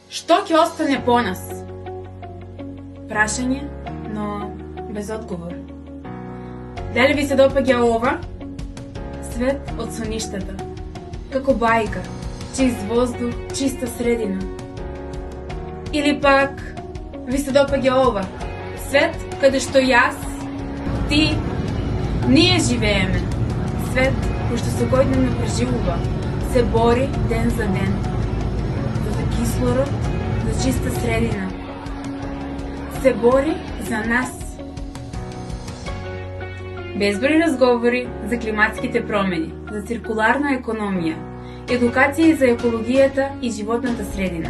Што ќе остане по нас? Прашање, но без одговор. Дали ви се допаѓа ова? Свет од соништата, како бајка, чист воздух, чиста средина. Или пак ви се допаѓа ова? Свет каде што јас, ти, ние живееме. Свет кој што секојдневно преживува, се бори ден за ден. За кислород, за чиста средина. Се бори за нас. Безброј разговори за климатските промени, за циркуларна економија, едукација за екологијата и животната средина,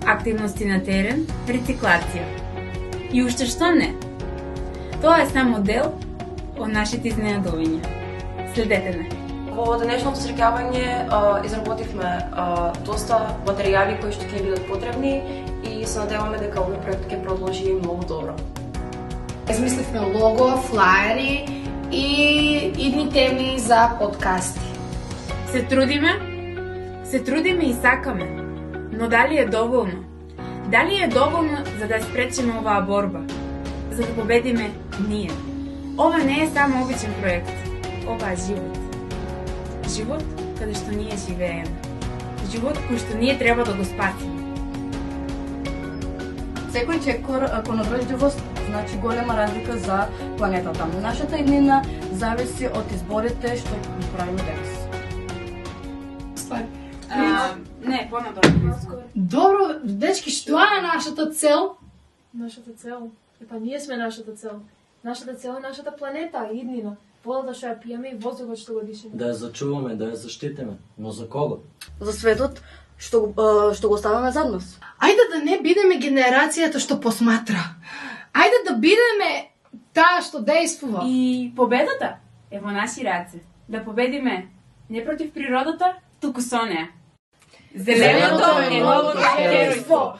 активности на терен, рециклација. И уште што не? Тоа е само дел од нашите изненадувања. Следете ме. Во денешното среќавање изработивме доста материјали кои што ќе бидат потребни и се надеваме дека овој проект ќе продолжи многу добро. Измисливме лого, флаери и идни теми за подкасти. Се трудиме и сакаме, но дали е доволно? Дали е доволно за да спречиме оваа борба? За да победиме ние? Ова не е само обичен проект, ова е живот. Живот каде што ние живееме. Живот кој што ние треба да го спасиме. Секој чекор кон обржливост значи голема разлика за планетата. Нашата иднина зависи од изборите што ги правиме денес. Не, понадолу. Добро, дечки, што е нашата цел? Нашата цел? Епа ние сме нашата цел. Нашата цел е нашата планета, иднина. Водата што ја пиеме и воздухот што го дишеме. Да ја зачуваме, да ја заштитиме. Но за кого? За светот што го оставаме зад нас. Ајде да не бидеме генерацијата што посматра. Ајде да бидеме таа што дејствува. И победата е во наши раце. Да победиме не против природата, туку со неа. Зеленото е новото геројство.